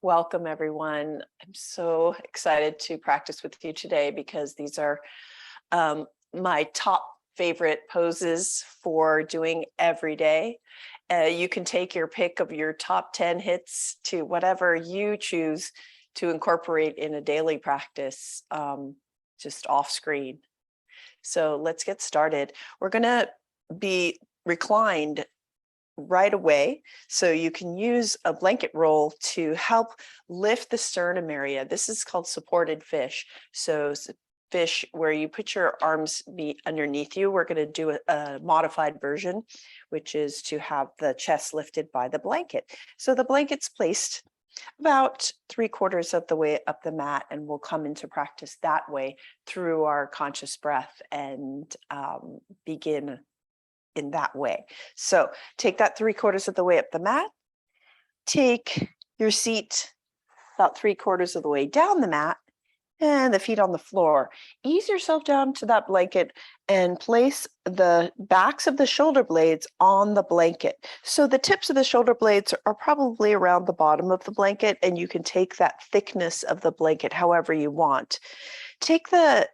Welcome, everyone. I'm so excited to practice with you today because these are my top favorite poses for doing every day. You can take your pick of your top 10 hits to whatever you choose to incorporate in a daily practice, just off screen. So let's get started. We're going to be reclined right away. So you can use a blanket roll to help lift the sternum area. This is called supported fish. So fish where you put your arms be underneath you. We're going to do a modified version, which is to have the chest lifted by the blanket. So the blanket's placed about 3/4 of the way up the mat, and we'll come into practice that way through our conscious breath and begin in that way. So take that 3/4 of the way up the mat, take your seat about 3/4 of the way down the mat, and the feet on the floor. Ease yourself down to that blanket and place the backs of the shoulder blades on the blanket. So the tips of the shoulder blades are probably around the bottom of the blanket, and you can take that thickness of the blanket however you want. Take the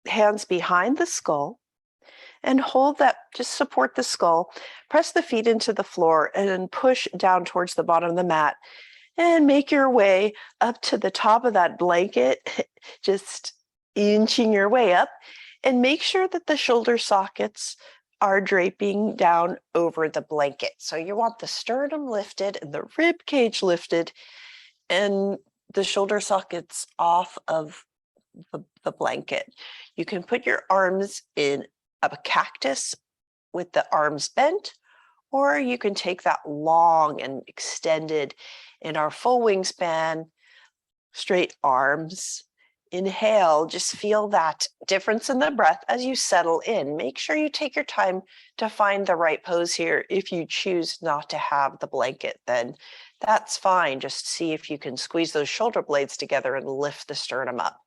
hands behind the skull and hold that, just support the skull. Press the feet into the floor and then push down towards the bottom of the mat and make your way up to the top of that blanket, just inching your way up, and make sure that the shoulder sockets are draping down over the blanket. So you want the sternum lifted and the rib cage lifted and the shoulder sockets off of the blanket. You can put your arms in a cactus with the arms bent, or you can take that long and extended in our full wingspan, straight arms. Inhale, just feel that difference in the breath as you settle in. Make sure you take your time to find the right pose here. If you choose not to have the blanket, then that's fine. Just see if you can squeeze those shoulder blades together and lift the sternum up.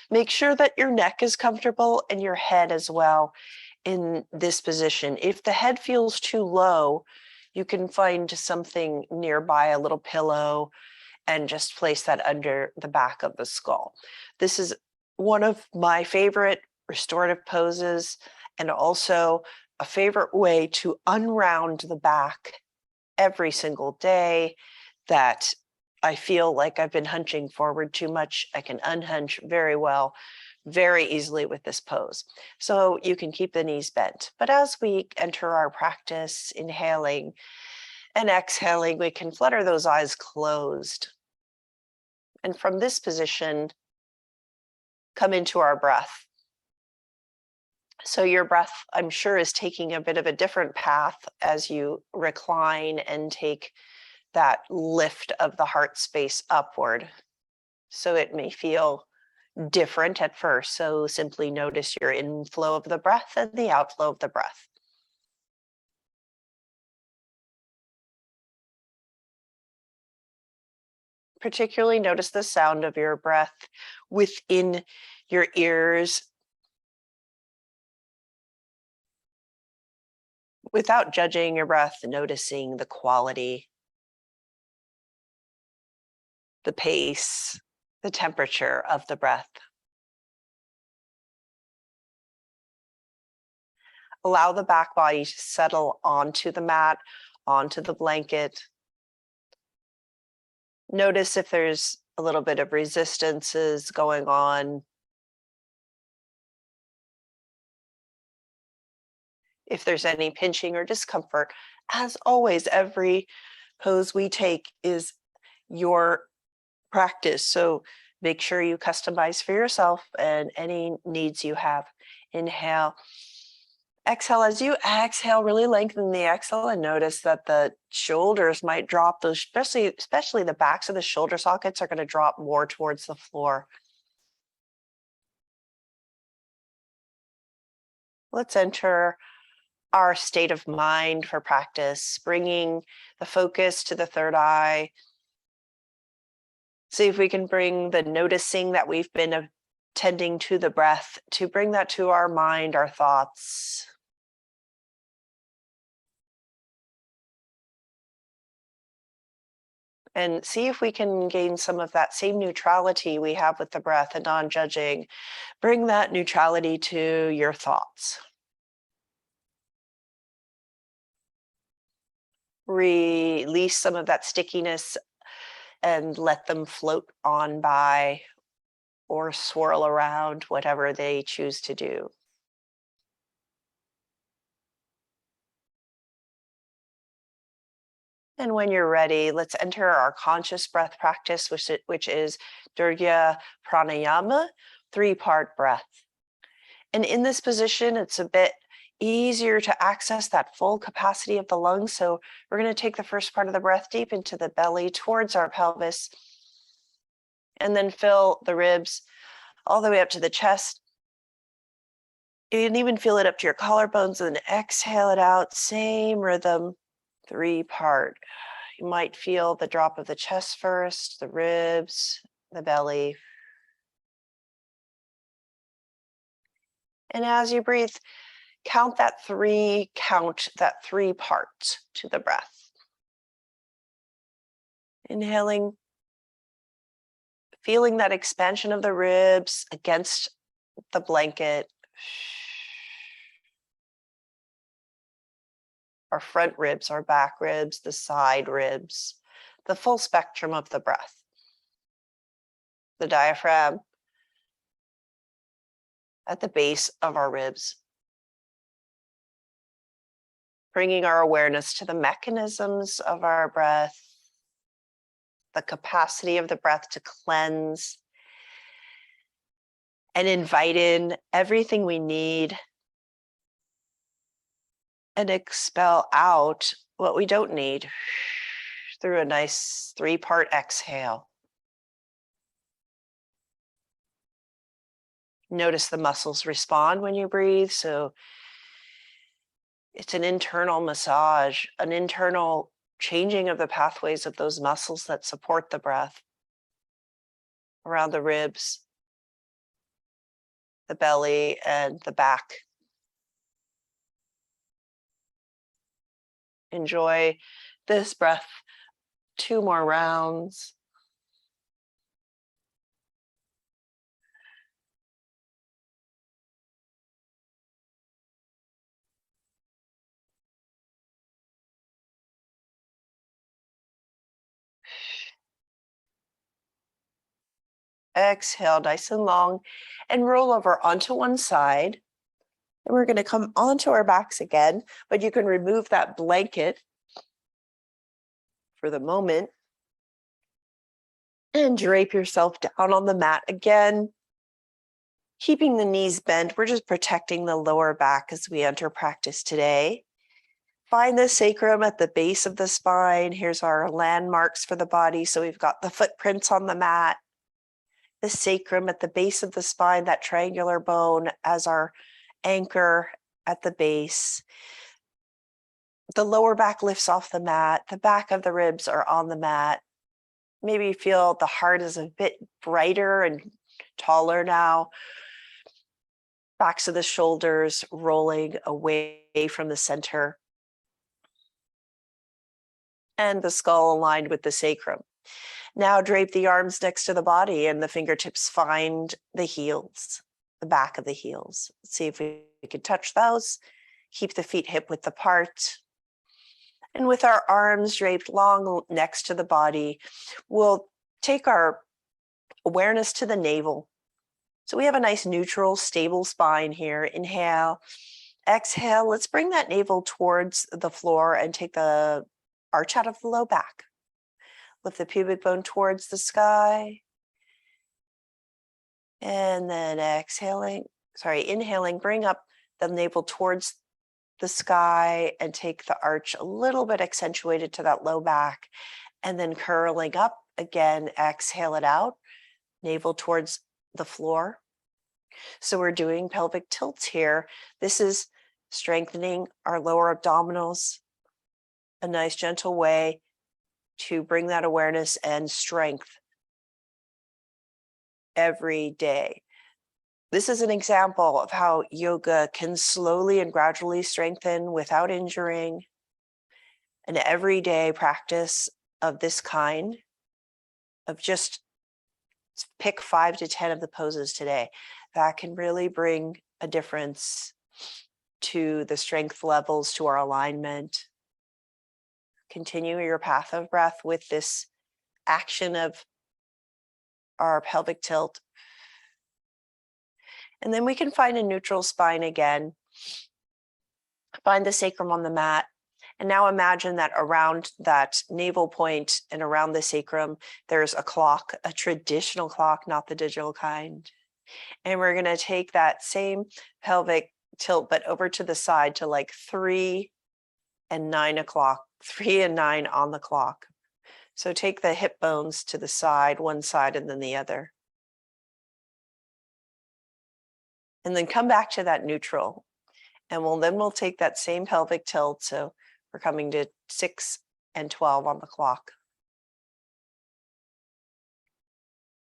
Make sure that your neck is comfortable and your head as well in this position. If the head feels too low, you can find something nearby, a little pillow, and just place that under the back of the skull. This is one of my favorite restorative poses, and also a favorite way to unround the back every single day that I feel like I've been hunching forward too much. I can unhunch very well, very easily with this pose. So you can keep the knees bent. But as we enter our practice, inhaling and exhaling, we can flutter those eyes closed. And from this position, come into our breath. So your breath, I'm sure, is taking a bit of a different path as you recline and take that lift of the heart space upward. So it may feel different at first. So simply notice your inflow of the breath and the outflow of the breath. Particularly notice the sound of your breath within your ears. Without judging your breath, noticing the quality, the pace, the temperature of the breath. Allow the back body to settle onto the mat, onto the blanket. Notice if there's a little bit of resistances going on. If there's any pinching or discomfort. As always, every pose we take is your practice. So make sure you customize for yourself and any needs you have. Inhale. Exhale. As you exhale, really lengthen the exhale and notice that the shoulders might drop. Those, especially the backs of the shoulder sockets are going to drop more towards the floor. Let's enter our state of mind for practice, bringing the focus to the third eye. See if we can bring the noticing that we've been attending to the breath, to bring that to our mind, our thoughts. And see if we can gain some of that same neutrality we have with the breath and non-judging. Bring that neutrality to your thoughts. Release some of that stickiness and let them float on by or swirl around, whatever they choose to do. And when you're ready, let's enter our conscious breath practice, which is Dirya Pranayama, 3-part breath. And in this position, it's a bit easier to access that full capacity of the lungs. So we're going to take the first part of the breath deep into the belly towards our pelvis, and then fill the ribs all the way up to the chest. You can even feel it up to your collarbones, and exhale it out. Same rhythm, 3-part. You might feel the drop of the chest first, the ribs, the belly. And as you breathe, count that 3 parts to the breath. Inhaling, feeling that expansion of the ribs against the blanket. Our front ribs, our back ribs, the side ribs, the full spectrum of the breath. The diaphragm at the base of our ribs. Bringing our awareness to the mechanisms of our breath, the capacity of the breath to cleanse and invite in everything we need and expel out what we don't need through a nice 3-part exhale. Notice the muscles respond when you breathe. So it's an internal massage, an internal changing of the pathways of those muscles that support the breath around the ribs, the belly, and the back. Enjoy this breath. 2 more rounds. Exhale nice and long and roll over onto one side. And we're going to come onto our backs again, but you can remove that blanket for the moment and drape yourself down on the mat again. Keeping the knees bent, we're just protecting the lower back as we enter practice today. Find the sacrum at the base of the spine. Here's our landmarks for the body. So we've got the footprints on the mat, the sacrum at the base of the spine, that triangular bone as our anchor at the base. The lower back lifts off the mat. The back of the ribs are on the mat. Maybe you feel the heart is a bit brighter and taller now. Backs of the shoulders rolling away from the center. And the skull aligned with the sacrum. Now drape the arms next to the body and the fingertips find the heels, the back of the heels. Let's see if we can touch those. Keep the feet hip width apart. And with our arms draped long next to the body, we'll take our awareness to the navel. So we have a nice neutral, stable spine here. Inhale, exhale. Let's bring that navel towards the floor and take the arch out of the low back. Lift the pubic bone towards the sky. And then inhaling, bring up the navel towards the sky and take the arch a little bit accentuated to that low back. And then curling up again, exhale it out, navel towards the floor. So we're doing pelvic tilts here. This is strengthening our lower abdominals, a nice gentle way to bring that awareness and strength every day. This is an example of how yoga can slowly and gradually strengthen without injuring. An everyday practice of this kind, of just pick 5 to 10 of the poses today, that can really bring a difference to the strength levels, to our alignment. Continue your path of breath with this action of our pelvic tilt. And then we can find a neutral spine again. Find the sacrum on the mat. And now imagine that around that navel point and around the sacrum, there's a clock, a traditional clock, not the digital kind. And we're going to take that same pelvic tilt, but over to the side to like 3 and 9 o'clock, 3 and 9 on the clock. So take the hip bones to the side, one side and then the other. And then come back to that neutral. And we'll take that same pelvic tilt. So we're coming to 6 and 12 on the clock.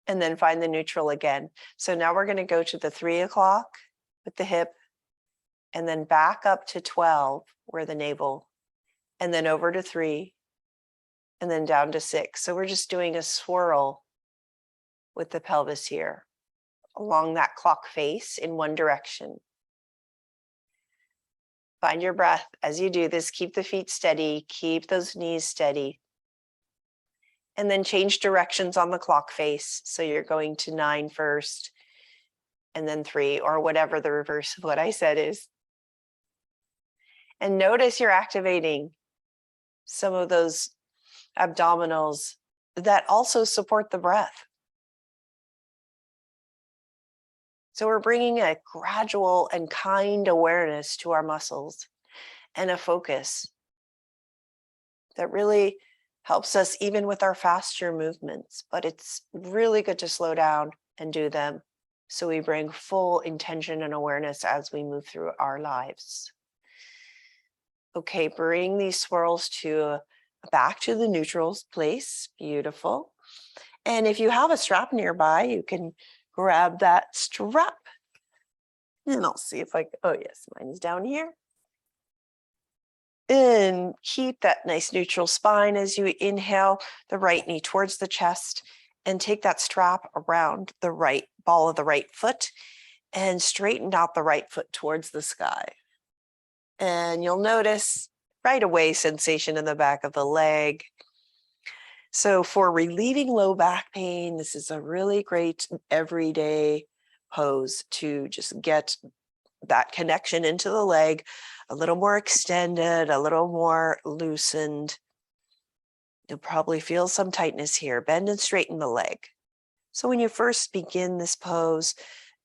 And then find the neutral again. So now we're going to go to the 3 o'clock with the hip, and then back up to 12 where the navel, and then over to 3, and then down to 6. So we're just doing a swirl with the pelvis here along that clock face in one direction. Find your breath as you do this. Keep the feet steady, keep those knees steady. And then change directions on the clock face. So you're going to 9 first, and then 3, or whatever the reverse of what I said is. And notice you're activating some of those abdominals that also support the breath. So we're bringing a gradual and kind awareness to our muscles and a focus that really helps us even with our faster movements. But it's really good to slow down and do them so we bring full intention and awareness as we move through our lives. Okay, bring these swirls to back to the neutral place. Beautiful. And if you have a strap nearby, you can grab that strap. And I'll see if oh yes, mine is down here. And keep that nice neutral spine as you inhale, the right knee towards the chest, and take that strap around the right ball of the right foot and straighten out the right foot towards the sky. And you'll notice right away sensation in the back of the leg. So for relieving low back pain, this is a really great everyday pose to just get that connection into the leg a little more extended, a little more loosened. You'll probably feel some tightness here. Bend and straighten the leg. So when you first begin this pose,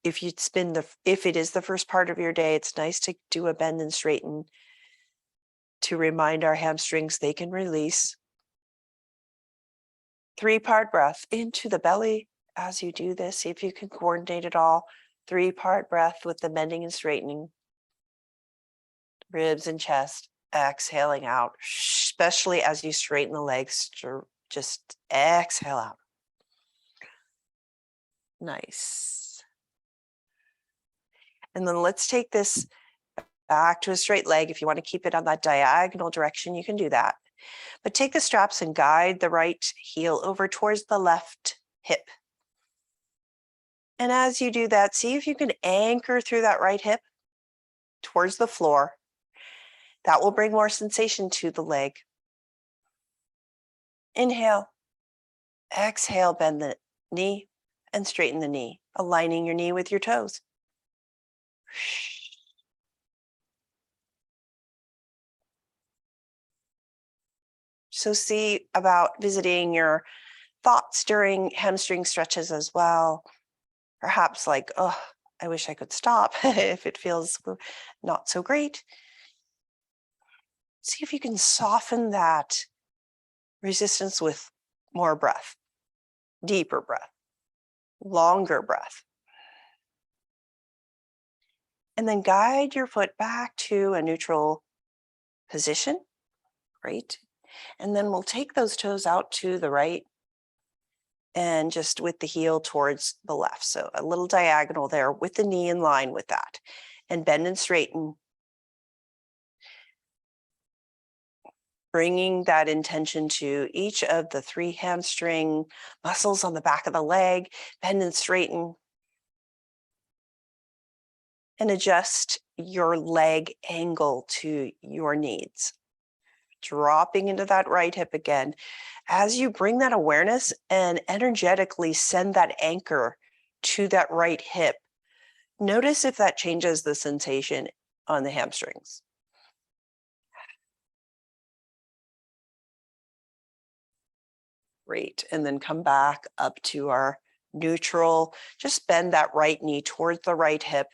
if it is the first part of your day, it's nice to do a bend and straighten to remind our hamstrings they can release. 3-part breath into the belly as you do this. See if you can coordinate it all. 3-part breath with the bending and straightening. Ribs and chest, exhaling out, especially as you straighten the legs. Just exhale out. Nice. And then let's take this back to a straight leg. If you want to keep it on that diagonal direction, you can do that. But take the straps and guide the right heel over towards the left hip. And as you do that, see if you can anchor through that right hip towards the floor. That will bring more sensation to the leg. Inhale. Exhale, bend the knee and straighten the knee, aligning your knee with your toes. So see about visiting your thoughts during hamstring stretches as well. Perhaps like, oh, I wish I could stop if it feels not so great. See if you can soften that resistance with more breath, deeper breath, longer breath. And then guide your foot back to a neutral position. Great. And then we'll take those toes out to the right and just with the heel towards the left. So a little diagonal there with the knee in line with that. And bend and straighten. Bringing that intention to each of the 3 hamstring muscles on the back of the leg, bend and straighten. And adjust your leg angle to your needs. Dropping into that right hip again. As you bring that awareness and energetically send that anchor to that right hip, notice if that changes the sensation on the hamstrings. Great. And then come back up to our neutral. Just bend that right knee towards the right hip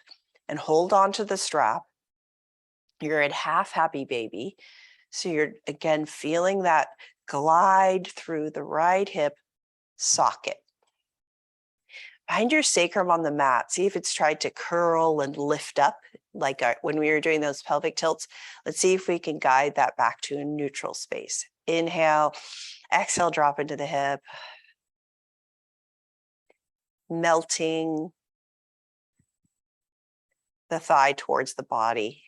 and hold on to the strap. You're at half happy baby. So you're again feeling that glide through the right hip socket. Find your sacrum on the mat. See if it's tried to curl and lift up like when we were doing those pelvic tilts. Let's see if we can guide that back to a neutral space. Inhale, exhale, drop into the hip. Melting the thigh towards the body.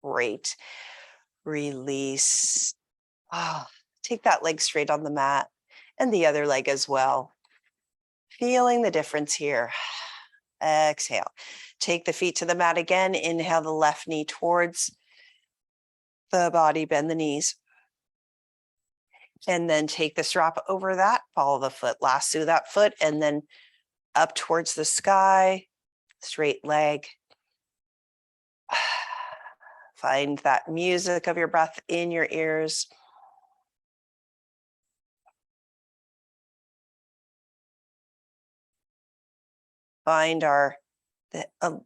Great. Release. Take that leg straight on the mat and the other leg as well. Feeling the difference here. Exhale. Take the feet to the mat again. Inhale the left knee towards the body. Bend the knees. And then take the strap over that. Follow the foot. Lasso that foot. And then up towards the sky. Straight leg. Find that music of your breath in your ears. Find a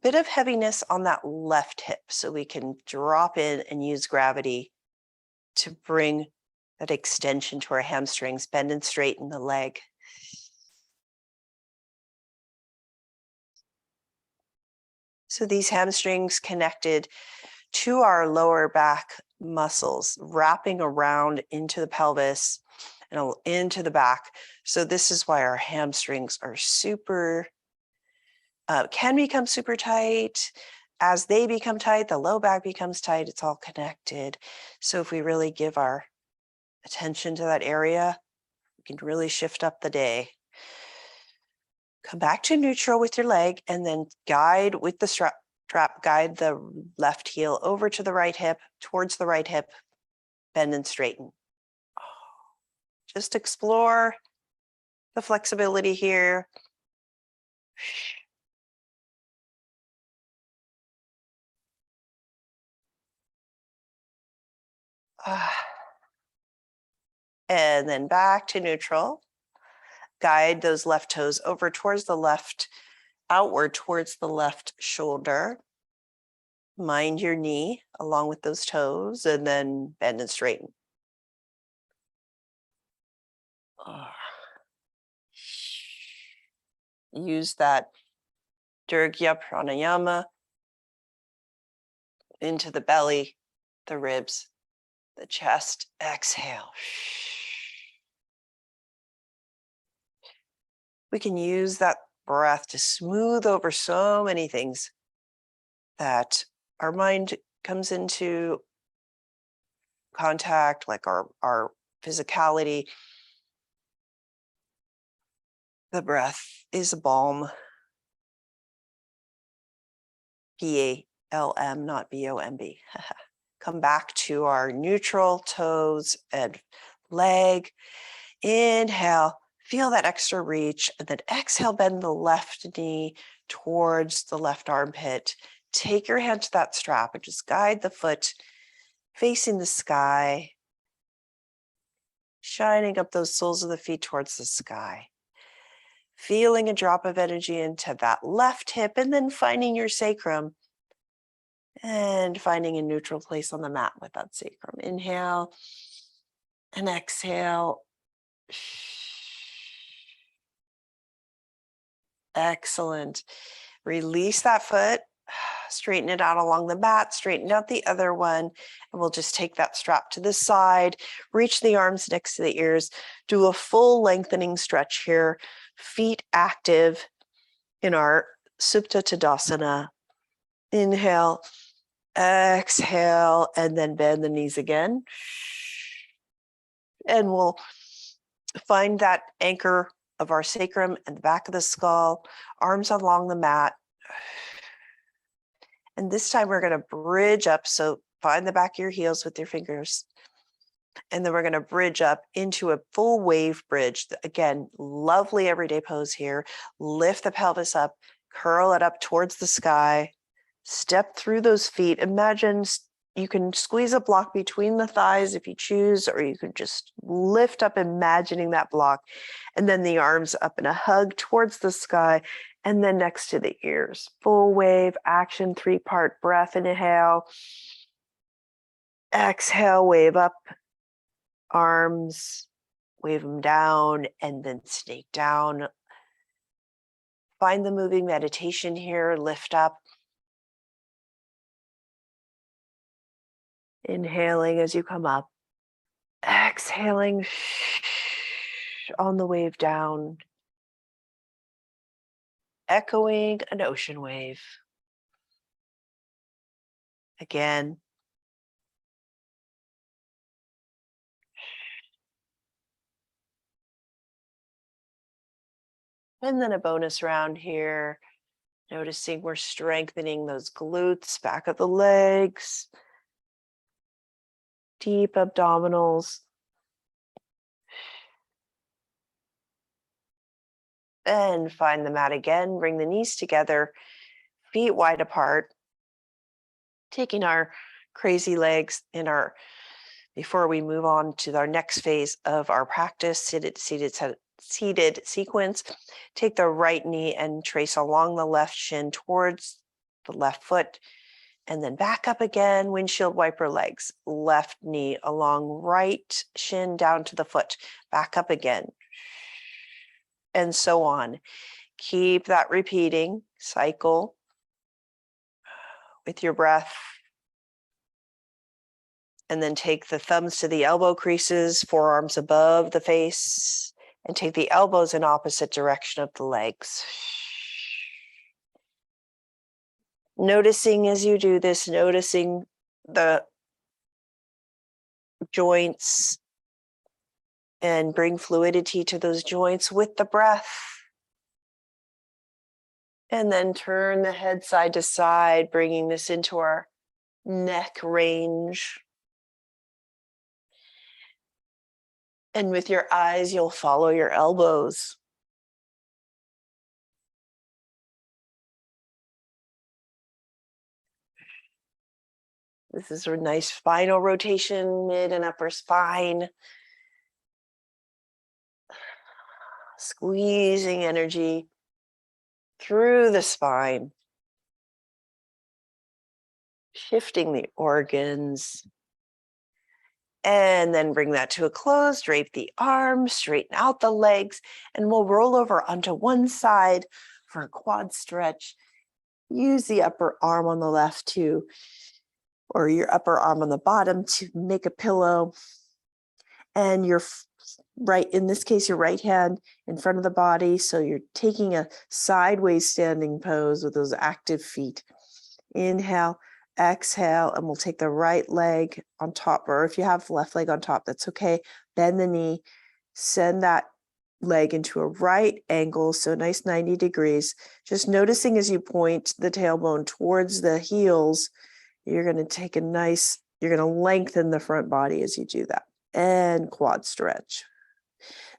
bit of heaviness on that left hip so we can drop in and use gravity to bring that extension to our hamstrings. Bend and straighten the leg. So these hamstrings connected to our lower back muscles, wrapping around into the pelvis and into the back. So this is why our hamstrings are can become super tight. As they become tight, the low back becomes tight. It's all connected. So if we really give our attention to that area, we can really shift up the day. Come back to neutral with your leg and then guide with the strap, guide the left heel over to the right hip, towards the right hip, bend and straighten. Just explore the flexibility here. And then back to neutral. Guide those left toes over towards the left, outward towards the left shoulder. Mind your knee along with those toes and then bend and straighten. Use that Dirgya Pranayama into the belly, the ribs, the chest. Exhale. We can use that breath to smooth over so many things that our mind comes into contact, like our physicality. The breath is a balm. P-A-L-M, not B-O-M-B. Come back to our neutral toes and leg. Inhale, feel that extra reach, and then exhale, bend the left knee towards the left armpit. Take your hand to that strap and just guide the foot facing the sky, shining up those soles of the feet towards the sky. Feeling a drop of energy into that left hip and then finding your sacrum and finding a neutral place on the mat with that sacrum. Inhale and exhale. Excellent. Release that foot, straighten it out along the mat, straighten out the other one, and we'll just take that strap to the side, reach the arms next to the ears, do a full lengthening stretch here, feet active in our Supta Tadasana. Inhale Exhale, and then bend the knees again. And we'll find that anchor of our sacrum and the back of the skull, arms along the mat. And this time we're going to bridge up. So find the back of your heels with your fingers. And then we're going to bridge up into a full wave bridge. Again, lovely everyday pose here. Lift the pelvis up, curl it up towards the sky, step through those feet. Imagine you can squeeze a block between the thighs if you choose, or you can just lift up, imagining that block. And then the arms up in a hug towards the sky, and then next to the ears. Full wave action, 3-part breath. Inhale. Exhale, wave up. Arms, wave them down, and then snake down. Find the moving meditation here. Lift up. Inhaling as you come up. Exhaling on the wave down. Echoing an ocean wave. Again. And then a bonus round here. Noticing we're strengthening those glutes, back of the legs, deep abdominals. And find the mat again. Bring the knees together, feet wide apart. Taking our crazy legs in our, before we move on to our next phase of our practice, seated sequence, take the right knee and trace along the left shin towards the left foot, and then back up again, windshield wiper legs, left knee along right shin down to the foot, back up again, and so on. Keep that repeating cycle with your breath. And then take the thumbs to the elbow creases, forearms above the face, and take the elbows in opposite direction of the legs. Noticing as you do this, noticing the joints, and bring fluidity to those joints with the breath. And then turn the head side to side, bringing this into our neck range. And with your eyes, you'll follow your elbows. This is a nice spinal rotation, mid and upper spine. Squeezing energy through the spine. Shifting the organs. And then bring that to a close, drape the arms, straighten out the legs, and we'll roll over onto one side for a quad stretch. Use the upper arm on the left to, or your upper arm on the bottom to make a pillow. And your right, in this case, your right hand in front of the body. So you're taking a sideways standing pose with those active feet. Inhale. Exhale, and we'll take the right leg on top, or if you have the left leg on top, that's okay. Bend the knee, send that leg into a right angle, so nice 90 degrees. Just noticing as you point the tailbone towards the heels, you're going to take a nice, you're going to lengthen the front body as you do that. And quad stretch.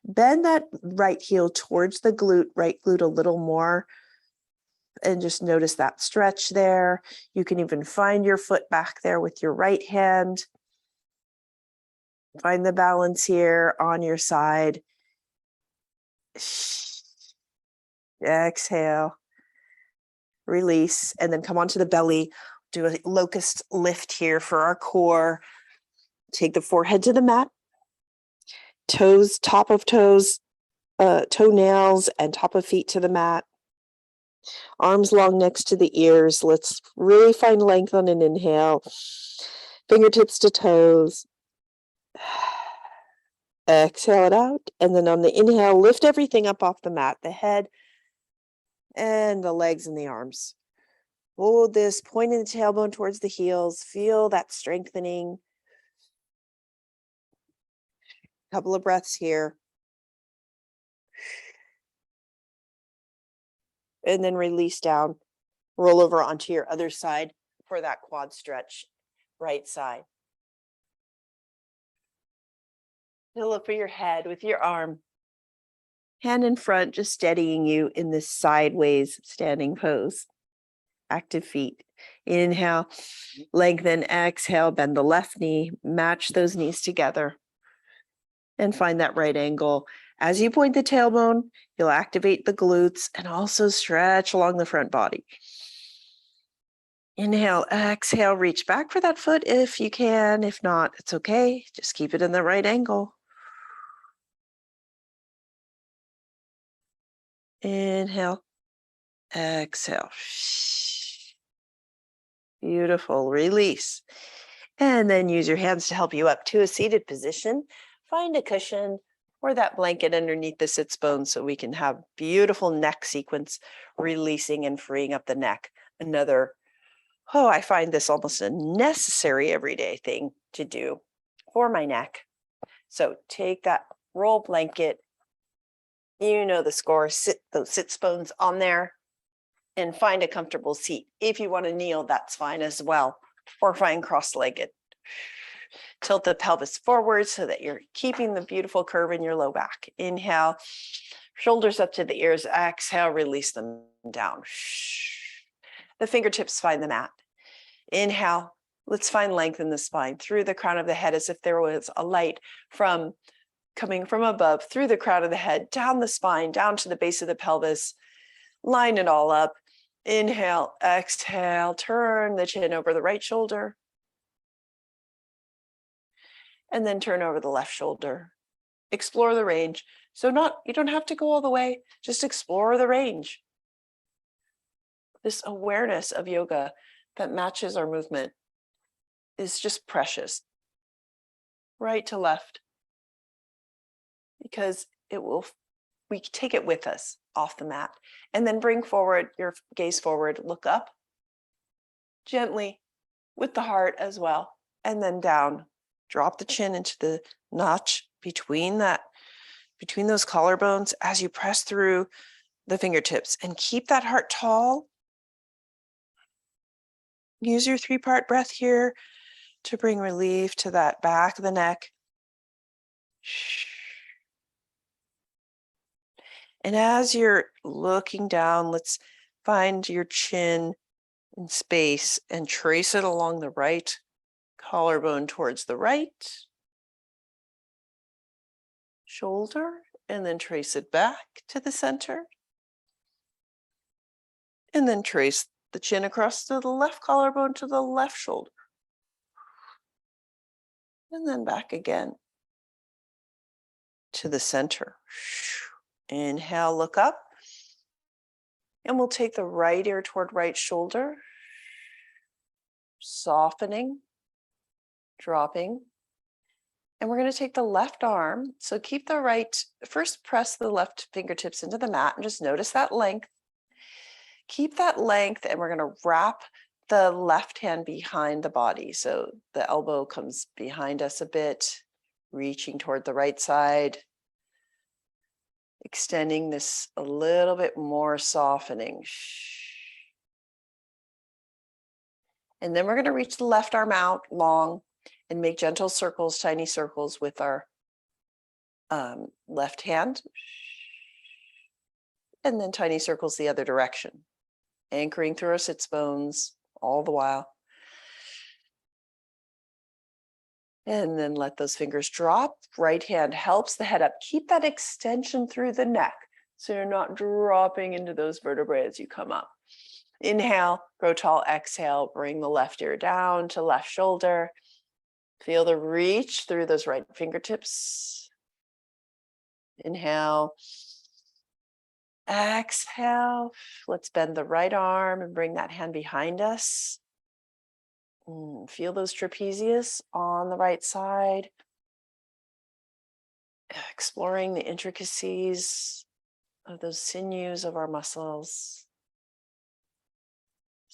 Bend that right heel towards the glute, right glute a little more. And just notice that stretch there. You can even find your foot back there with your right hand. Find the balance here on your side. Exhale. Release. And then come onto the belly. Do a locust lift here for our core. Take the forehead to the mat. Toes, top of toes, toenails and top of feet to the mat. Arms long next to the ears. Let's really find length on an inhale. Fingertips to toes. Exhale it out. And then on the inhale, lift everything up off the mat. The head and the legs and the arms. Hold this, pointing the tailbone towards the heels. Feel that strengthening. Couple of breaths here. And then release down. Roll over onto your other side for that quad stretch, right side. Pillow for your head with your arm. Hand in front, just steadying you in this sideways standing pose. Active feet. Inhale, lengthen, exhale, bend the left knee, match those knees together, and find that right angle. As you point the tailbone, you'll activate the glutes and also stretch along the front body. Inhale, exhale, reach back for that foot if you can. If not, it's okay. Just keep it in the right angle. Inhale, exhale. Beautiful. Release. And then use your hands to help you up to a seated position. Find a cushion or that blanket underneath the sits bone so we can have beautiful neck sequence, releasing and freeing up the neck. I find this almost a necessary everyday thing to do for my neck. So take that roll blanket, you know the score, sit those sits bones on there and find a comfortable seat. If you want to kneel, that's fine as well, or find cross-legged. Tilt the pelvis forward so that you're keeping the beautiful curve in your low back. Inhale, shoulders up to the ears. Exhale, release them down. The fingertips find the mat. Inhale, let's find length in the spine through the crown of the head as if there was a light coming from above, through the crown of the head, down the spine, down to the base of the pelvis. Line it all up. Inhale, exhale, turn the chin over the right shoulder. And then turn over the left shoulder. Explore the range. You don't have to go all the way, just explore the range. This awareness of yoga that matches our movement is just precious. Right to left. Because we take it with us off the mat. And then bring forward your gaze forward, look up gently with the heart as well. And then down. Drop the chin into the notch between those collarbones as you press through the fingertips, and keep that heart tall. Use your 3-part breath here to bring relief to that back of the neck. And as you're looking down, let's find your chin in space and trace it along the right collarbone towards the right shoulder, and then trace it back to the center. And then trace the chin across to the left collarbone to the left shoulder. And then back again to the center. Inhale, look up. And we'll take the right ear toward right shoulder. Softening, dropping. And we're going to take the left arm. So keep the right, first press the left fingertips into the mat and just notice that length. Keep that length, and we're going to wrap the left hand behind the body. So the elbow comes behind us a bit, reaching toward the right side. Extending this a little bit more, softening. And then we're going to reach the left arm out long and make gentle circles, tiny circles with our left hand. And then tiny circles the other direction. Anchoring through our sits bones all the while. And then let those fingers drop. Right hand helps the head up. Keep that extension through the neck so you're not dropping into those vertebrae as you come up. Inhale, grow tall, exhale, bring the left ear down to left shoulder. Feel the reach through those right fingertips. Inhale. Exhale. Let's bend the right arm and bring that hand behind us. Feel those trapezius on the right side. Exploring the intricacies of those sinews of our muscles.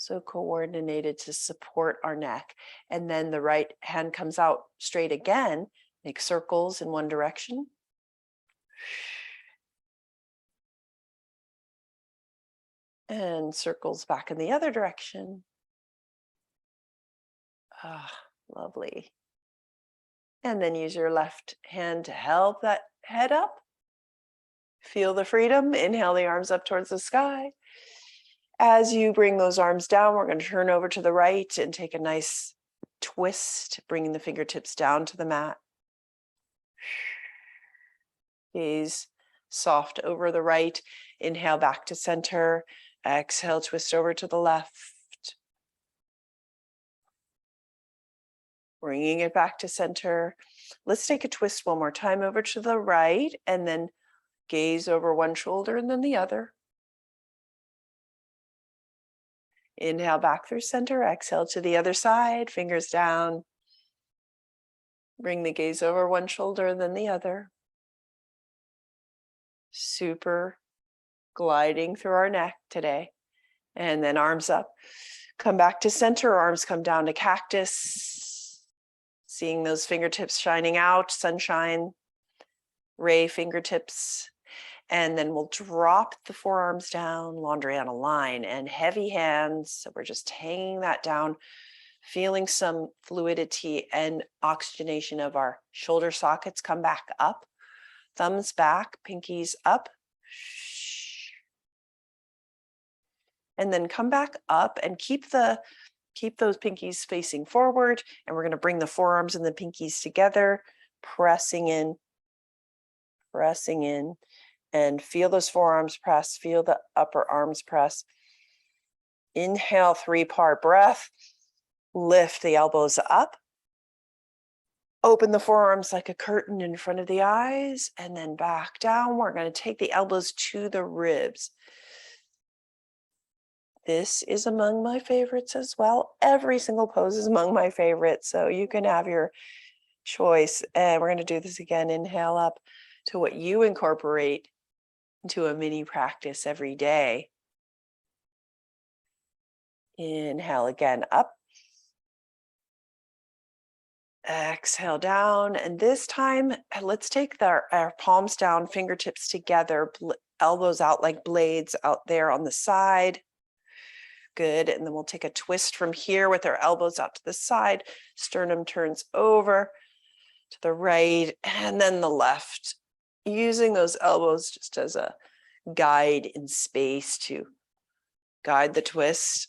So coordinated to support our neck. And then the right hand comes out straight again. Make circles in one direction. And circles back in the other direction. Ah, lovely. And then use your left hand to help that head up. Feel the freedom. Inhale the arms up towards the sky. As you bring those arms down, we're going to turn over to the right and take a nice twist, bringing the fingertips down to the mat. Gaze soft over the right. Inhale back to center. Exhale, twist over to the left. Bringing it back to center. Let's take a twist one more time over to the right and then gaze over one shoulder and then the other. Inhale back through center. Exhale to the other side. Fingers down. Bring the gaze over one shoulder and then the other. Super gliding through our neck today. And then arms up. Come back to center. Arms come down to cactus. Seeing those fingertips shining out. Sunshine. Ray fingertips. And then we'll drop the forearms down, laundry on a line, and heavy hands. So we're just hanging that down, feeling some fluidity and oxygenation of our shoulder sockets. Come back up, thumbs back, pinkies up. And then come back up and keep those pinkies facing forward. And we're going to bring the forearms and the pinkies together, pressing in. And feel those forearms press, feel the upper arms press. Inhale, 3-part breath. Lift the elbows up. Open the forearms like a curtain in front of the eyes, and then back down. We're going to take the elbows to the ribs. This is among my favorites as well. Every single pose is among my favorites, so you can have your choice. And we're going to do this again. Inhale up to what you incorporate into a mini practice every day. Inhale again up. Exhale down. And this time, let's take our palms down, fingertips together, elbows out like blades out there on the side. Good. And then we'll take a twist from here with our elbows out to the side. Sternum turns over to the right and then the left. Using those elbows just as a guide in space to guide the twist,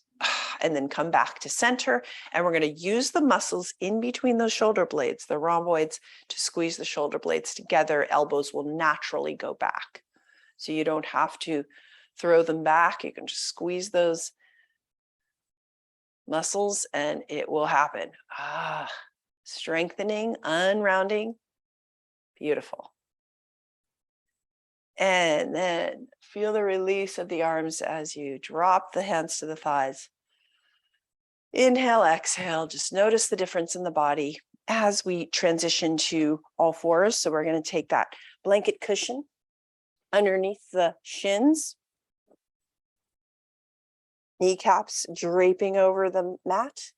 and then come back to center. And we're going to use the muscles in between those shoulder blades, the rhomboids, to squeeze the shoulder blades together. Elbows will naturally go back. So you don't have to throw them back. You can just squeeze those muscles and it will happen. Strengthening, unrounding. Beautiful. And then feel the release of the arms as you drop the hands to the thighs. Inhale, exhale. Just notice the difference in the body as we transition to all fours. So we're going to take that blanket cushion underneath the shins. Kneecaps draping over the mat.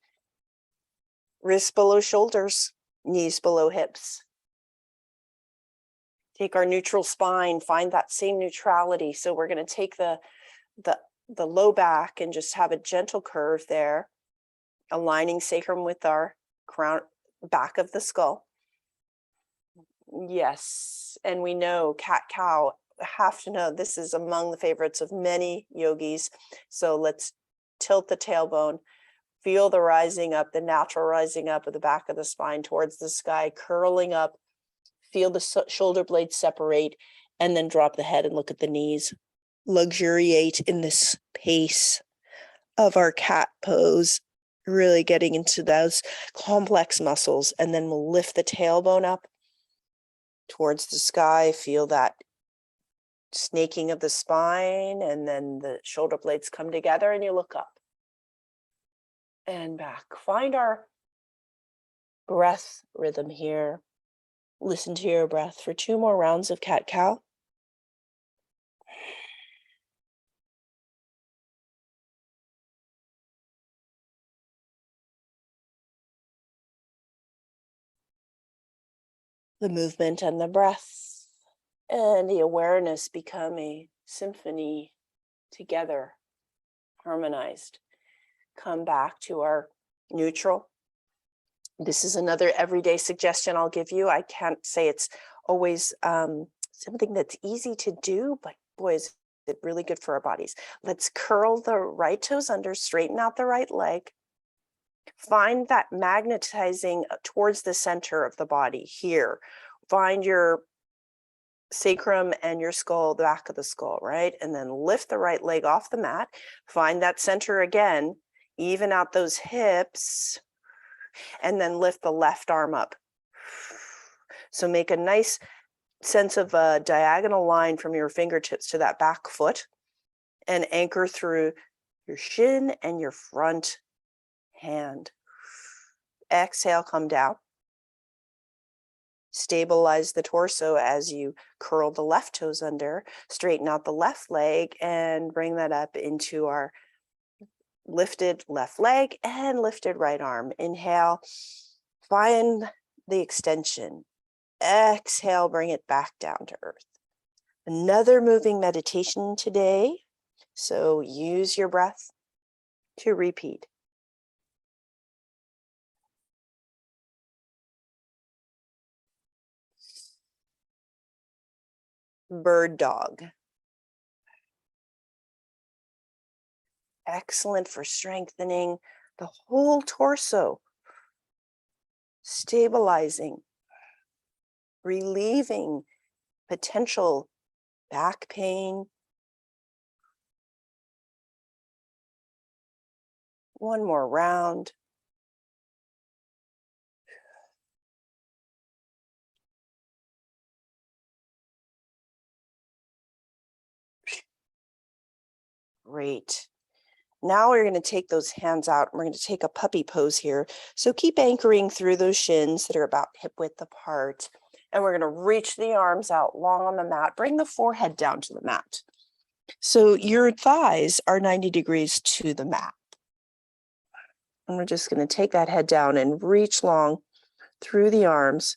Wrists below shoulders, knees below hips. Take our neutral spine, find that same neutrality. So we're going to take the low back and just have a gentle curve there, aligning sacrum with our crown, back of the skull. Yes, and we know cat-cow, have to know this is among the favorites of many yogis. So let's tilt the tailbone, feel the rising up, the natural rising up of the back of the spine towards the sky, curling up. Feel the shoulder blades separate and then drop the head and look at the knees. Luxuriate in this pace of our cat pose, really getting into those complex muscles. And then we'll lift the tailbone up towards the sky. Feel that snaking of the spine, and then the shoulder blades come together and you look up and back. Find our breath rhythm here. Listen to your breath for 2 more rounds of cat-cow. The movement and the breath and the awareness become a symphony together, harmonized. Come back to our neutral. This is another everyday suggestion I'll give you. I can't say it's always something that's easy to do, but boy, is it really good for our bodies. Let's curl the right toes under, straighten out the right leg. Find that magnetizing towards the center of the body here. Find your sacrum and your skull, the back of the skull, right? And then lift the right leg off the mat. Find that center again. Even out those hips. And then lift the left arm up. So make a nice sense of a diagonal line from your fingertips to that back foot and anchor through your shin and your front hand. Exhale, come down. Stabilize the torso as you curl the left toes under, straighten out the left leg and bring that up into our lifted left leg and lifted right arm. Inhale, find the extension. Exhale, bring it back down to earth. Another moving meditation today. So use your breath to repeat. Bird dog. Excellent for strengthening the whole torso, stabilizing, relieving potential back pain. One more round. Great. Now we're going to take those hands out. We're going to take a puppy pose here. So keep anchoring through those shins that are about hip width apart. And we're going to reach the arms out long on the mat. Bring the forehead down to the mat. So your thighs are 90 degrees to the mat. And we're just going to take that head down and reach long through the arms.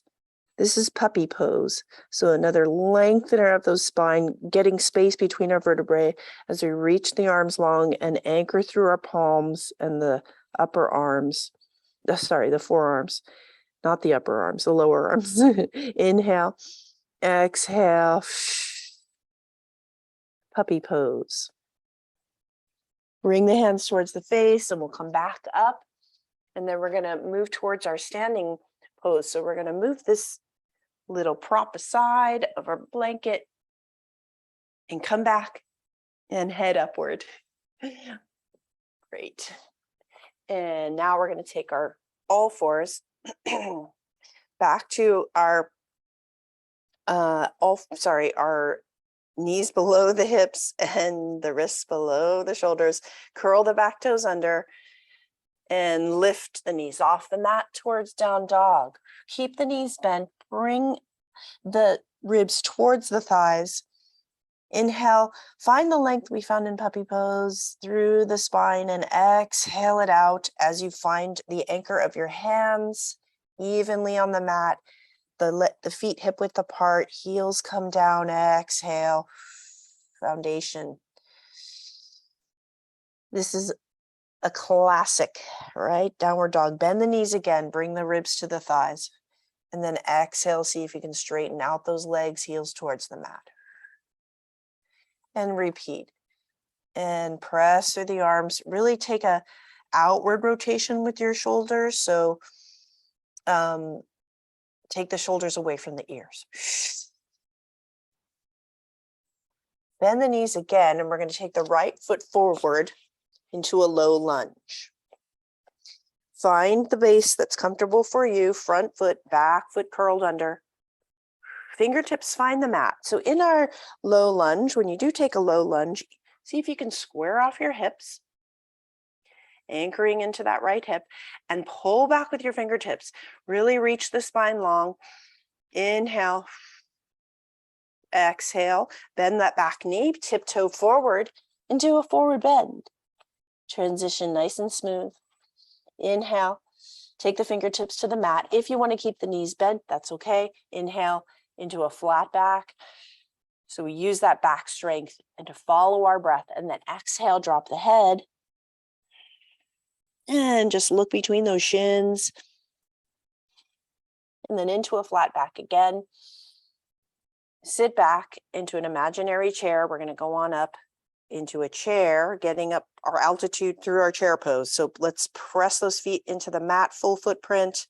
This is puppy pose. So another lengthener of those spine, getting space between our vertebrae as we reach the arms long and anchor through our palms and the upper arms. The forearms, not the upper arms, the lower arms. Inhale, exhale, puppy pose. Bring the hands towards the face and we'll come back up. And then we're going to move towards our standing pose. So we're going to move this little prop aside of our blanket and come back and head upward. Great. And now we're going to take our all fours back to our our knees below the hips and the wrists below the shoulders. Curl the back toes under and lift the knees off the mat towards down dog. Keep the knees bent. Bring the ribs towards the thighs. Inhale, find the length we found in puppy pose through the spine and exhale it out as you find the anchor of your hands evenly on the mat. The feet hip width apart, heels come down, exhale, foundation. This is a classic, right? Downward dog. Bend the knees again, bring the ribs to the thighs. And then exhale, see if you can straighten out those legs, heels towards the mat. And repeat. And press through the arms. Really take a outward rotation with your shoulders. So take the shoulders away from the ears. Bend the knees again, and we're going to take the right foot forward into a low lunge. Find the base that's comfortable for you, front foot, back foot curled under. Fingertips find the mat. So in our low lunge, when you do take a low lunge, see if you can square off your hips, anchoring into that right hip, and pull back with your fingertips. Really reach the spine long. Inhale. Exhale. Bend that back knee, tiptoe forward into a forward bend. Transition nice and smooth. Inhale. Take the fingertips to the mat. If you want to keep the knees bent, that's okay. Inhale into a flat back. So we use that back strength and to follow our breath, and then exhale, drop the head. And just look between those shins. And then into a flat back again. Sit back into an imaginary chair. We're going to go on up into a chair, getting up our altitude through our chair pose. So let's press those feet into the mat, full footprint,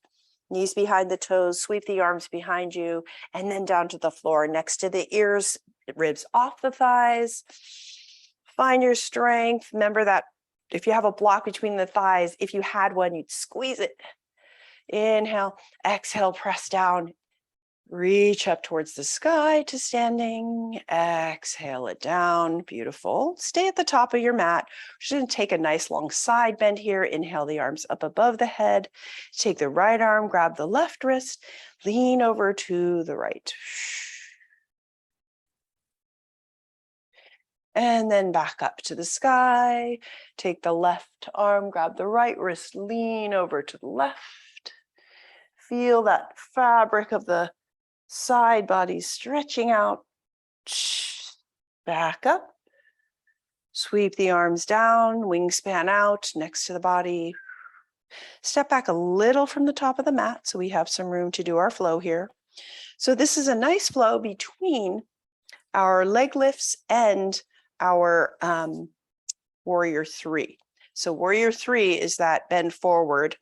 knees behind the toes, sweep the arms behind you, and then down to the floor next to the ears, ribs off the thighs. Find your strength. Remember that if you have a block between the thighs, if you had one, you'd squeeze it. Inhale, exhale, press down. Reach up towards the sky to standing. Exhale it down. Beautiful. Stay at the top of your mat. We're just going to take a nice long side bend here. Inhale the arms up above the head. Take the right arm, grab the left wrist, lean over to the right. And then back up to the sky. Take the left arm, grab the right wrist, lean over to the left. Feel that fabric of the side body stretching out. Back up. Sweep the arms down, wingspan out next to the body. Step back a little from the top of the mat so we have some room to do our flow here. So this is a nice flow between our leg lifts and our warrior three. So warrior three is that bend forward,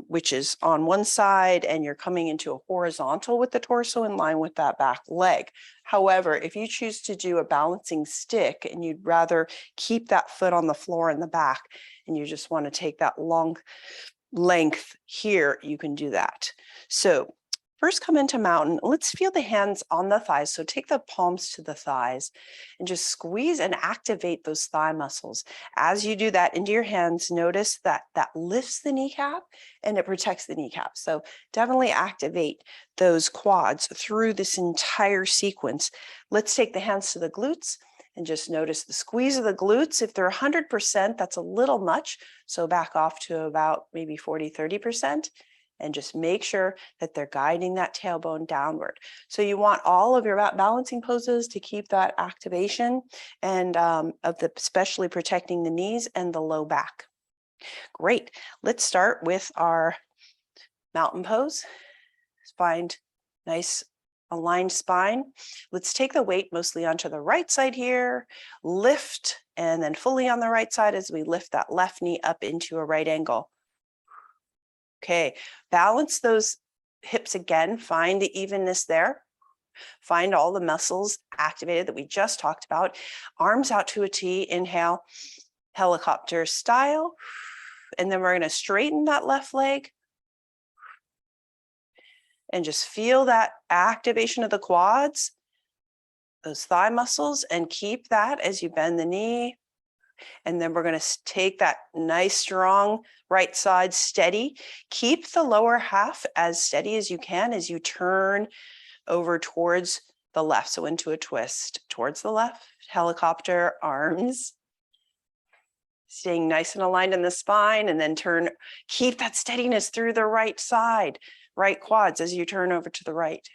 which is on one side, and you're coming into a horizontal with the torso in line with that back leg. However, if you choose to do a balancing stick and you'd rather keep that foot on the floor in the back, and you just want to take that long length here, you can do that. So first come into mountain. Let's feel the hands on the thighs. So take the palms to the thighs and just squeeze and activate those thigh muscles. As you do that into your hands, notice that that lifts the kneecap and it protects the kneecap. So definitely activate those quads through this entire sequence. Let's take the hands to the glutes and just notice the squeeze of the glutes. If they're 100%, that's a little much. So back off to about maybe 40, 30%. And just make sure that they're guiding that tailbone downward. So you want all of your balancing poses to keep that activation and especially protecting the knees and the low back. Great. Let's start with our mountain pose. Find nice aligned spine. Let's take the weight mostly onto the right side here, lift, and then fully on the right side as we lift that left knee up into a right angle. Okay, balance those hips again, find the evenness there. Find all the muscles activated that we just talked about. Arms out to a T, inhale, helicopter style. And then we're going to straighten that left leg. And just feel that activation of the quads, those thigh muscles, and keep that as you bend the knee. And then we're going to take that nice, strong right side steady. Keep the lower half as steady as you can as you turn over towards the left. So into a twist towards the left, helicopter, arms. Staying nice and aligned in the spine, and then turn, keep that steadiness through the right side, right quads as you turn over to the right.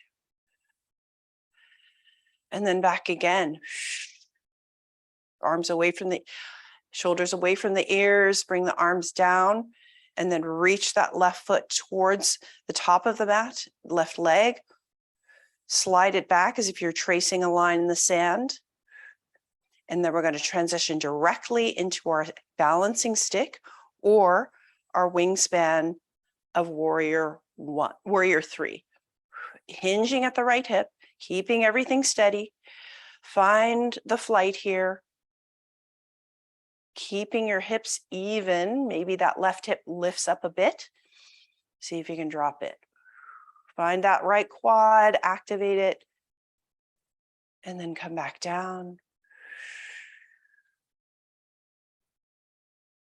And then back again. Arms away from the shoulders, away from the ears, bring the arms down, and then reach that left foot towards the top of the mat, left leg. Slide it back as if you're tracing a line in the sand. And then we're going to transition directly into our balancing stick or our wingspan of warrior three. Hinging at the right hip, keeping everything steady. Find the flight here. Keeping your hips even, maybe that left hip lifts up a bit. See if you can drop it. Find that right quad, activate it, and then come back down.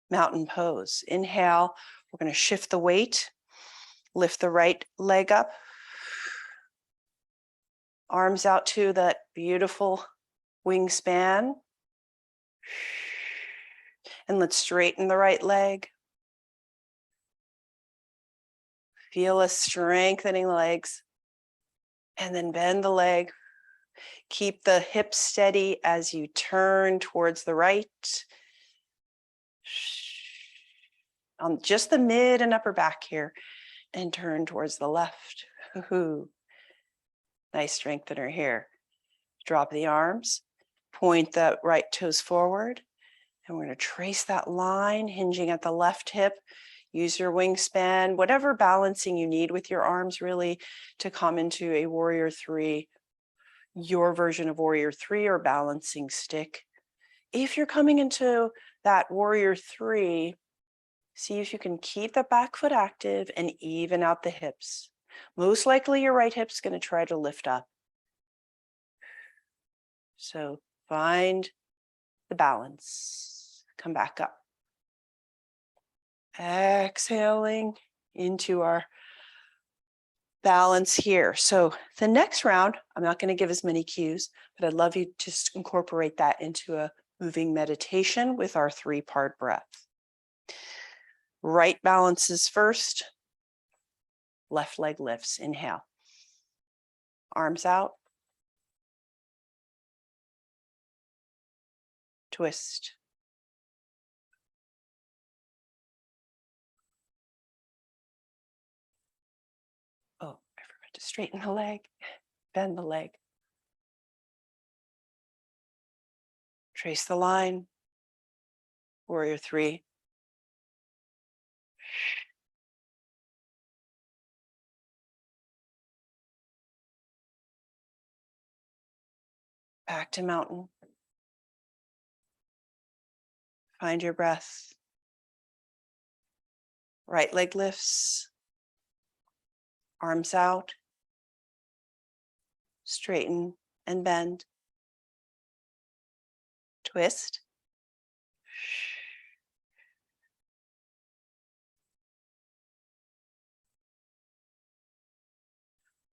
Mountain pose. Inhale, we're going to shift the weight, lift the right leg up. Arms out to that beautiful wingspan. And let's straighten the right leg. Feel us strengthening the legs. And then bend the leg. Keep the hips steady as you turn towards the right. On just the mid and upper back here. And turn towards the left. Ooh. Nice strengthener here. Drop the arms. Point the right toes forward. And we're going to trace that line, hinging at the left hip. Use your wingspan, whatever balancing you need with your arms, really, to come into a warrior three, your version of warrior three or balancing stick. If you're coming into that warrior three, see if you can keep the back foot active and even out the hips. Most likely your right hip's going to try to lift up. So find the balance. Come back up. Exhaling into our balance here. So the next round, I'm not going to give as many cues, but I'd love you to just incorporate that into a moving meditation with our 3-part breath. Right balances first. Left leg lifts. Inhale. Arms out. Twist. Oh, I forgot to straighten the leg. Bend the leg. Trace the line. Warrior three. Back to mountain. Find your breath. Right leg lifts. Arms out. Straighten and bend. Twist.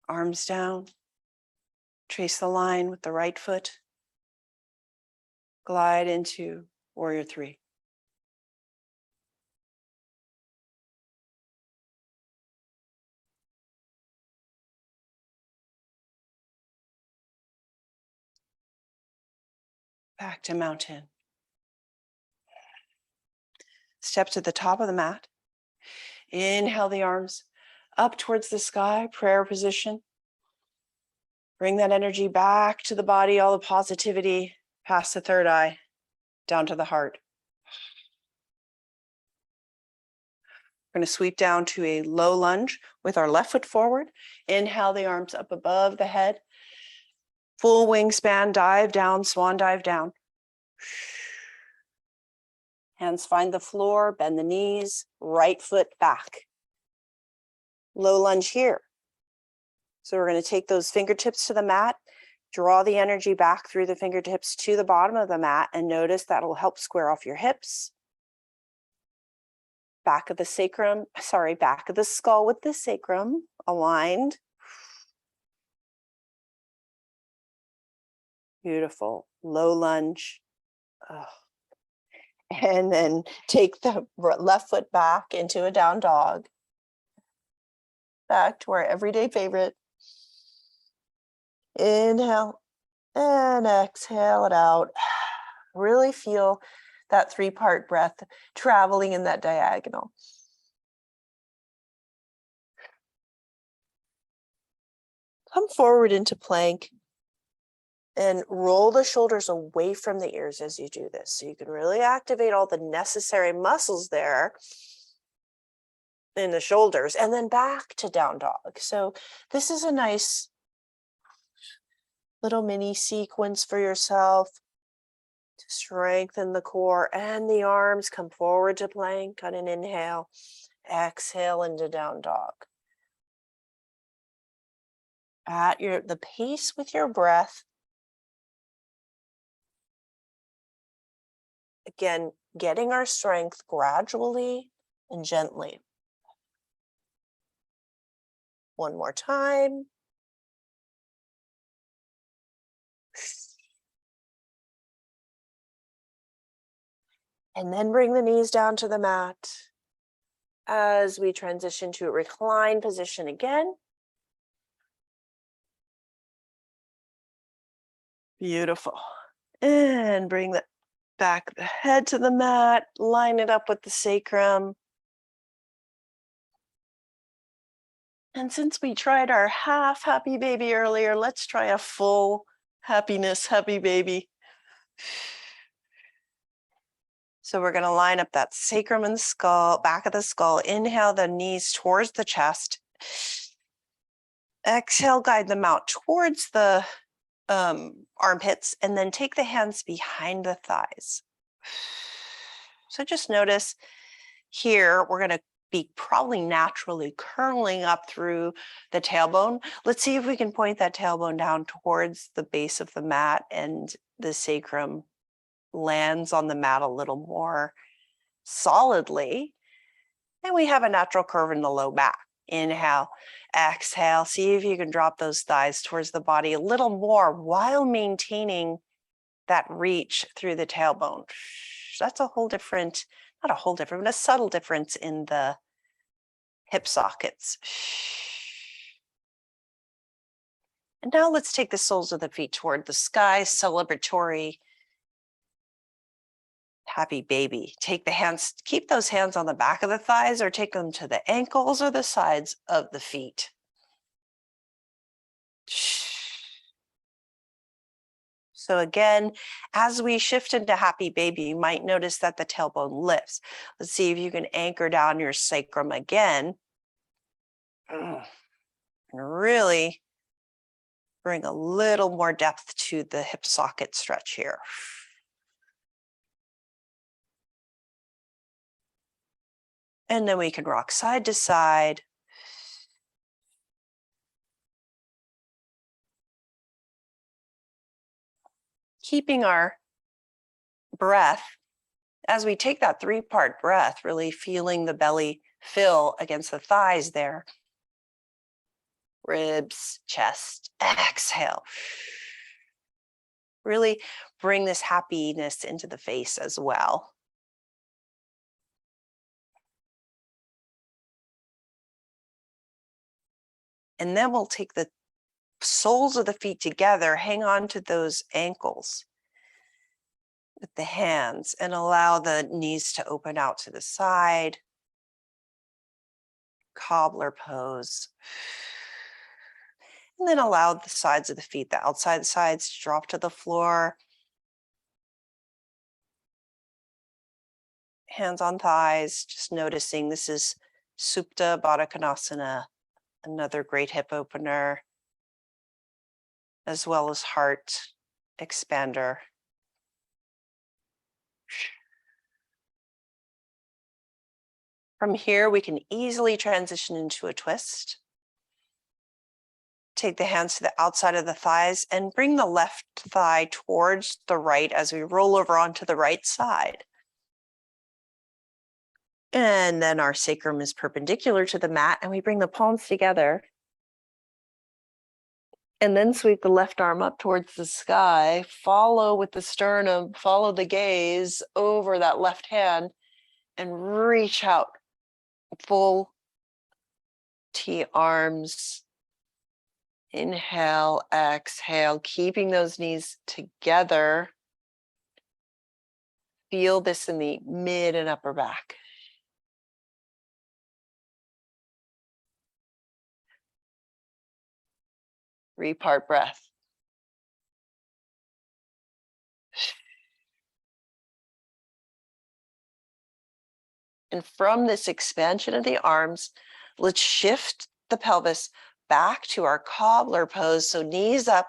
Arms down. Trace the line with the right foot. Glide into warrior three. Back to mountain. Step to the top of the mat. Inhale the arms up towards the sky, prayer position. Bring that energy back to the body, all the positivity, past the third eye, down to the heart. We're going to sweep down to a low lunge with our left foot forward. Inhale the arms up above the head. Full wingspan, dive down, swan dive down. Hands find the floor, bend the knees, right foot back. Low lunge here. So we're going to take those fingertips to the mat, draw the energy back through the fingertips to the bottom of the mat, and notice that'll help square off your hips. Back of the sacrum, back of the skull with the sacrum aligned. Beautiful. Low lunge. Oh. And then take the left foot back into a down dog. Back to our everyday favorite. Inhale and exhale it out. Really feel that 3-part breath traveling in that diagonal. Come forward into plank and roll the shoulders away from the ears as you do this. So you can really activate all the necessary muscles there in the shoulders, and then back to down dog. So this is a nice little mini sequence for yourself to strengthen the core and the arms. Come forward to plank on an inhale, exhale into down dog. At the pace with your breath. Again, getting our strength gradually and gently. One more time. And then bring the knees down to the mat. as we transition to a recline position again. Beautiful. And bring the back of the head to the mat, line it up with the sacrum. And since we tried our half happy baby earlier, let's try a full happiness happy baby. So we're going to line up that sacrum and skull, back of the skull. Inhale the knees towards the chest. Exhale, guide them out towards the armpits, and then take the hands behind the thighs. So just notice here, we're going to be probably naturally curling up through the tailbone. Let's see if we can point that tailbone down towards the base of the mat and the sacrum lands on the mat a little more solidly. And we have a natural curve in the low back. Inhale, exhale. See if you can drop those thighs towards the body a little more while maintaining that reach through the tailbone. That's a whole different, not a whole different, but a subtle difference in the hip sockets. And now let's take the soles of the feet toward the sky, celebratory happy baby. Take the hands, keep those hands on the back of the thighs or take them to the ankles or the sides of the feet. So again, as we shift into happy baby, you might notice that the tailbone lifts. Let's see if you can anchor down your sacrum again. And really bring a little more depth to the hip socket stretch here. And then we can rock side to side. Keeping our breath as we take that 3-part breath, really feeling the belly fill against the thighs there. Ribs, chest, exhale. Really bring this happiness into the face as well. And then we'll take the soles of the feet together, hang on to those ankles with the hands and allow the knees to open out to the side. Cobbler pose. And then allow the sides of the feet, the outside sides, to drop to the floor. Hands on thighs, just noticing this is Supta Baddha Konasana, another great hip opener, as well as heart expander. From here, we can easily transition into a twist. Take the hands to the outside of the thighs and bring the left thigh towards the right as we roll over onto the right side. And then our sacrum is perpendicular to the mat and we bring the palms together. And then sweep the left arm up towards the sky, follow with the sternum, follow the gaze over that left hand and reach out. Full T arms. Inhale, exhale, keeping those knees together. Feel this in the mid and upper back. Three-part breath. And from this expansion of the arms, let's shift the pelvis back to our cobbler pose. So knees up,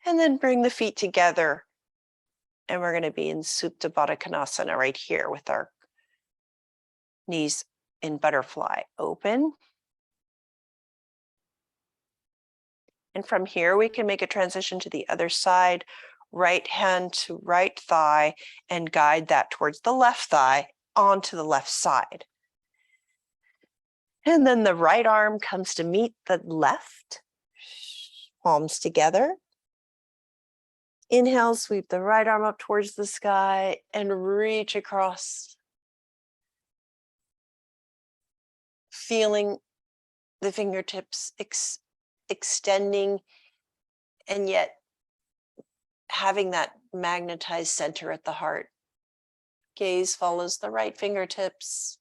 and then bring the feet together. And we're going to be in Supta Baddha Konasana right here with our knees in butterfly open. And from here, we can make a transition to the other side, right hand to right thigh, and guide that towards the left thigh onto the left side. And then the right arm comes to meet the left, palms together. Inhale, sweep the right arm up towards the sky and reach across. feeling the fingertips extending, and yet having that magnetized center at the heart. Gaze follows the right fingertips.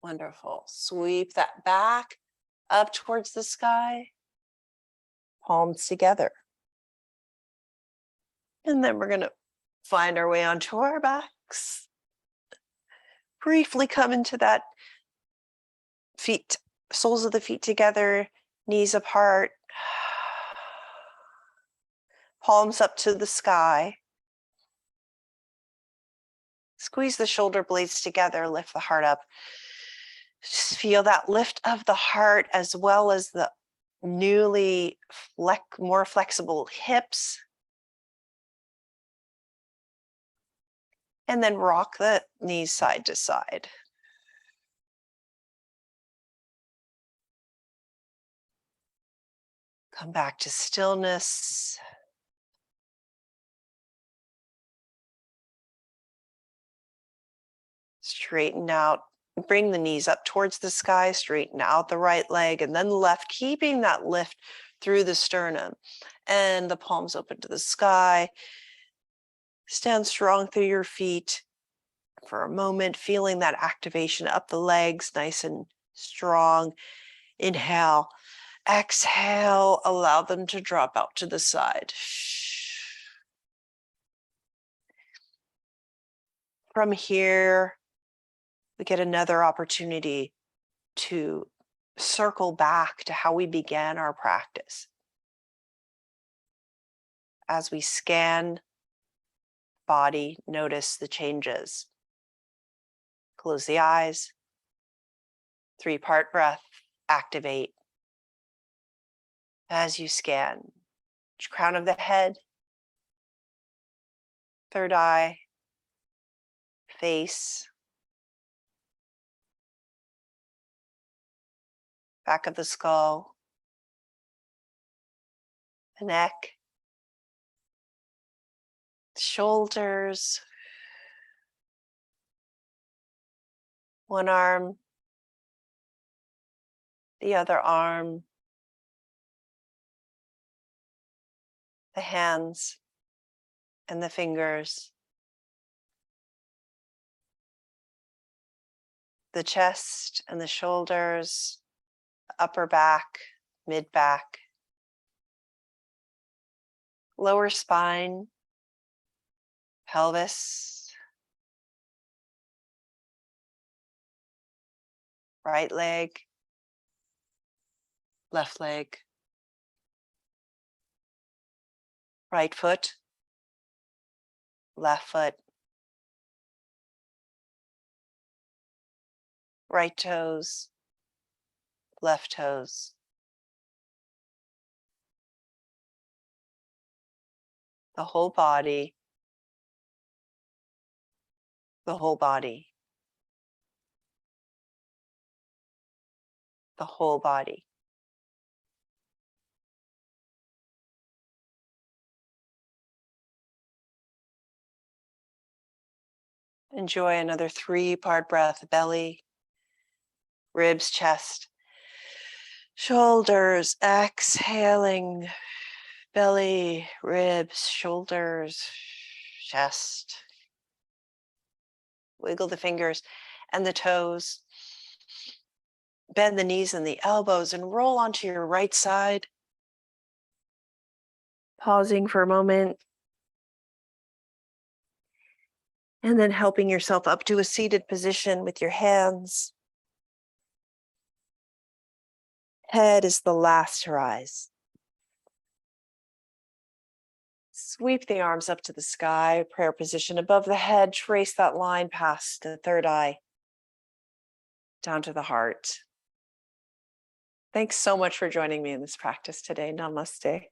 Wonderful. Sweep that back up towards the sky, palms together. And then we're going to find our way onto our backs. Briefly come into that feet, soles of the feet together, knees apart, palms up to the sky. Squeeze the shoulder blades together, lift the heart up. Just feel that lift of the heart as well as the newly more flexible hips. And then rock the knees side to side. Come back to stillness. Straighten out, bring the knees up towards the sky, straighten out the right leg and then the left, keeping that lift through the sternum and the palms open to the sky. Stand strong through your feet for a moment, feeling that activation up the legs, nice and strong. Inhale, exhale, allow them to drop out to the side. From here, we get another opportunity to circle back to how we began our practice. As we scan body, notice the changes. Close the eyes. 3-part breath, activate. As you scan, crown of the head, third eye, face, back of the skull, the neck, shoulders, one arm, the other arm, the hands and the fingers, the chest and the shoulders, upper back, mid back, lower spine, pelvis, right leg, left leg, right foot, left foot, right toes, left toes. The whole body, the whole body, the whole body. Enjoy another 3-part breath, belly, ribs, chest, shoulders, exhaling, belly, ribs, shoulders, chest. Wiggle the fingers and the toes. Bend the knees and the elbows and roll onto your right side. Pausing for a moment. And then helping yourself up to a seated position with your hands. Head is the last to rise. Sweep the arms up to the sky, prayer position above the head. Trace that line past the third eye, down to the heart. Thanks so much for joining me in this practice today. Namaste.